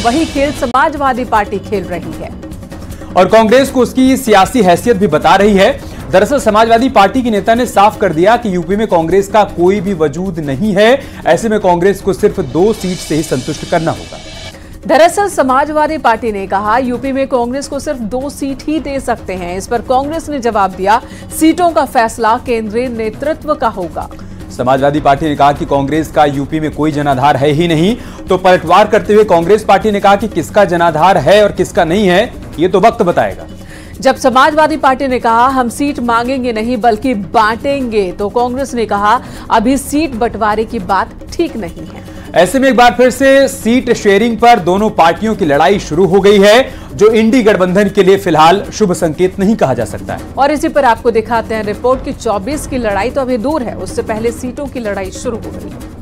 वही खेल समाजवादी पार्टी खेल रही है और कांग्रेस को उसकी सियासी हैसियत भी बता रही है। दरअसल समाजवादी पार्टी के नेता ने साफ कर दिया कि यूपी में कांग्रेस का कोई भी वजूद नहीं है। ऐसे में कांग्रेस को सिर्फ 2 सीट से ही संतुष्ट करना होगा। दरअसल समाजवादी पार्टी ने कहा यूपी में कांग्रेस को सिर्फ 2 सीट ही दे सकते हैं। इस पर कांग्रेस ने जवाब दिया, सीटों का फैसला केंद्रीय नेतृत्व का होगा। समाजवादी पार्टी ने कहा कि कांग्रेस का यूपी में कोई जनाधार है ही नहीं। तो पलटवार करते हुए कांग्रेस पार्टी ने कहा कि किसका जनाधार है और किसका नहीं है, ये तो वक्त बताएगा। जब समाजवादी पार्टी ने कहा हम सीट मांगेंगे नहीं बल्कि बांटेंगे, तो कांग्रेस ने कहा अभी सीट बंटवारे की बात ठीक नहीं है। ऐसे में एक बार फिर से सीट शेयरिंग पर दोनों पार्टियों की लड़ाई शुरू हो गई है, जो इंडी गठबंधन के लिए फिलहाल शुभ संकेत नहीं कहा जा सकता है। और इसी पर आपको दिखाते हैं रिपोर्ट की 24 की लड़ाई तो अभी दूर है, उससे पहले सीटों की लड़ाई शुरू हो गई है।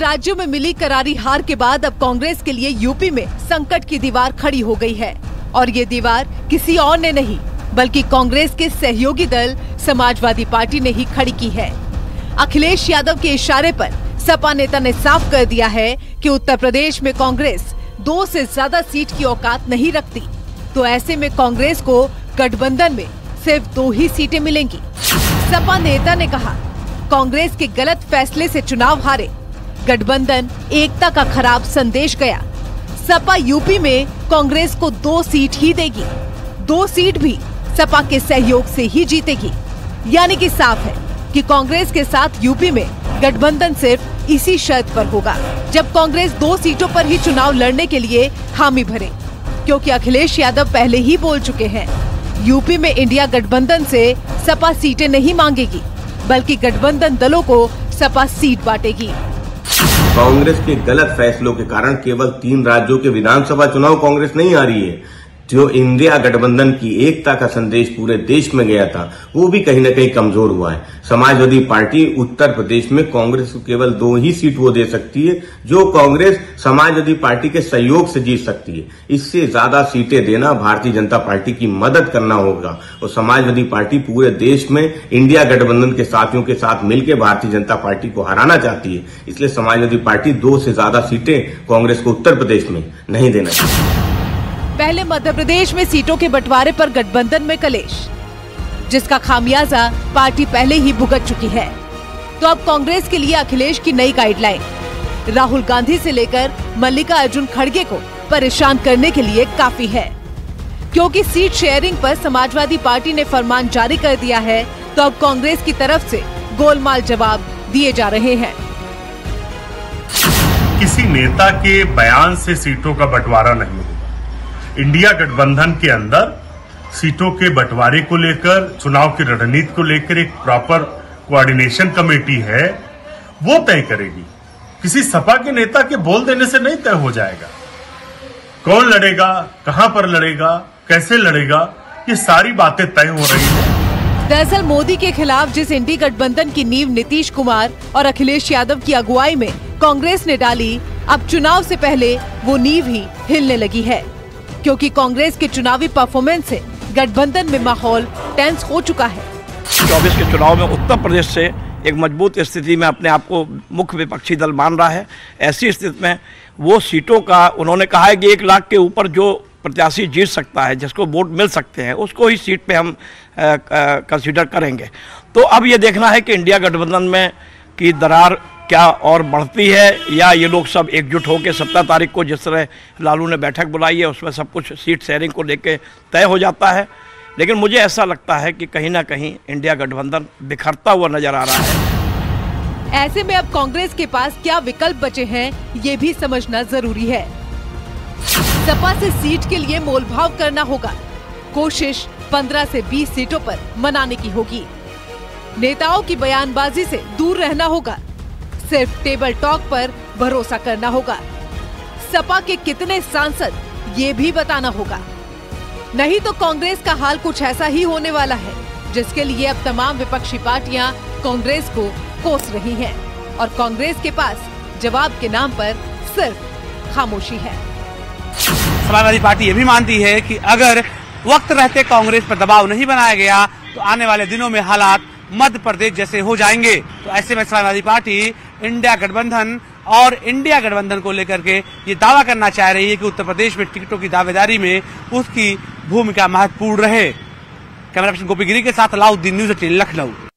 राज्यों में मिली करारी हार के बाद अब कांग्रेस के लिए यूपी में संकट की दीवार खड़ी हो गई है और ये दीवार किसी और ने नहीं बल्कि कांग्रेस के सहयोगी दल समाजवादी पार्टी ने ही खड़ी की है। अखिलेश यादव के इशारे पर सपा नेता ने साफ कर दिया है कि उत्तर प्रदेश में कांग्रेस 2 से ज्यादा सीट की औकात नहीं रखती, तो ऐसे में कांग्रेस को गठबंधन में सिर्फ 2 ही सीटें मिलेंगी। सपा नेता ने कहा कांग्रेस के गलत फैसले से चुनाव हारे, गठबंधन एकता का खराब संदेश गया। सपा यूपी में कांग्रेस को 2 सीट ही देगी, 2 सीट भी सपा के सहयोग से ही जीतेगी। यानी कि साफ है कि कांग्रेस के साथ यूपी में गठबंधन सिर्फ इसी शर्त पर होगा जब कांग्रेस 2 सीटों पर ही चुनाव लड़ने के लिए हामी भरे, क्योंकि अखिलेश यादव पहले ही बोल चुके हैं यूपी में इंडिया गठबंधन से सपा सीटें नहीं मांगेगी बल्कि गठबंधन दलों को सपा सीट बांटेगी। कांग्रेस के गलत फैसलों के कारण केवल 3 राज्यों के विधानसभा चुनाव कांग्रेस नहीं हारी है। जो इंडिया गठबंधन की एकता का संदेश पूरे देश में गया था, वो भी कहीं न कहीं कमजोर हुआ है। समाजवादी पार्टी उत्तर प्रदेश में कांग्रेस को केवल 2 ही सीट वो दे सकती है, जो कांग्रेस समाजवादी पार्टी के सहयोग से जीत सकती है। इससे ज्यादा सीटें देना भारतीय जनता पार्टी की मदद करना होगा और समाजवादी पार्टी पूरे देश में इंडिया गठबंधन के साथियों के साथ मिलकर भारतीय जनता पार्टी को हराना चाहती है। इसलिए समाजवादी पार्टी 2 से ज्यादा सीटें कांग्रेस को उत्तर प्रदेश में नहीं देना चाहिए। पहले मध्य प्रदेश में सीटों के बंटवारे पर गठबंधन में कलेश, जिसका खामियाजा पार्टी पहले ही भुगत चुकी है। तो अब कांग्रेस के लिए अखिलेश की नई गाइडलाइन राहुल गांधी से लेकर मल्लिकार्जुन खड़गे को परेशान करने के लिए काफी है, क्योंकि सीट शेयरिंग पर समाजवादी पार्टी ने फरमान जारी कर दिया है। तो अब कांग्रेस की तरफ से गोलमाल जवाब दिए जा रहे हैं। किसी नेता के बयान से सीटों का बंटवारा नहीं होगा। इंडिया गठबंधन के अंदर सीटों के बंटवारे को लेकर, चुनाव की रणनीति को लेकर एक प्रॉपर कोऑर्डिनेशन कमेटी है, वो तय करेगी। किसी सपा के नेता के बोल देने से नहीं तय हो जाएगा। कौन लड़ेगा, कहां पर लड़ेगा, कैसे लड़ेगा, ये सारी बातें तय हो रही है। दरअसल मोदी के खिलाफ जिस इंडी गठबंधन की नींव नीतीश कुमार और अखिलेश यादव की अगुवाई में कांग्रेस ने डाली, अब चुनाव से पहले वो नींव ही हिलने लगी है, क्योंकि कांग्रेस के चुनावी परफॉर्मेंस से गठबंधन में माहौल टेंस हो चुका है। 24 के चुनाव में उत्तर प्रदेश से एक मजबूत स्थिति में अपने आप को मुख्य विपक्षी दल मान रहा है। ऐसी स्थिति में वो सीटों का उन्होंने कहा है कि 1 लाख के ऊपर जो प्रत्याशी जीत सकता है, जिसको वोट मिल सकते हैं, उसको ही सीट पे हम कंसीडर करेंगे। तो अब ये देखना है कि इंडिया गठबंधन में की दरार क्या और बढ़ती है या ये लोग सब एकजुट होकर 17 तारीख को जिस तरह लालू ने बैठक बुलाई है उसमें सब कुछ सीट शेयरिंग को लेकर तय हो जाता है। लेकिन मुझे ऐसा लगता है कि कहीं ना कहीं इंडिया गठबंधन बिखरता हुआ नजर आ रहा है। ऐसे में अब कांग्रेस के पास क्या विकल्प बचे हैं, ये भी समझना जरूरी है। सपा से सीट के लिए मोलभाव करना होगा। कोशिश 15 से 20 सीटों पर मनाने की होगी। नेताओं की बयानबाजी से दूर रहना होगा। सिर्फ टेबल टॉक पर भरोसा करना होगा। सपा के कितने सांसद ये भी बताना होगा, नहीं तो कांग्रेस का हाल कुछ ऐसा ही होने वाला है, जिसके लिए अब तमाम विपक्षी पार्टियां कांग्रेस को कोस रही हैं और कांग्रेस के पास जवाब के नाम पर सिर्फ खामोशी है। समाजवादी पार्टी ये भी मानती है कि अगर वक्त रहते कांग्रेस पर दबाव नहीं बनाया गया तो आने वाले दिनों में हालात मध्य प्रदेश जैसे हो जाएंगे। तो ऐसे में समाजवादी पार्टी इंडिया गठबंधन और इंडिया गठबंधन को लेकर के ये दावा करना चाह रही है कि उत्तर प्रदेश में टिकटों की दावेदारी में उसकी भूमिका महत्वपूर्ण रहे। कैमरा पर्सन गोपी गिरी के साथ अलाउद्दीन, न्यूज़ 18 लखनऊ।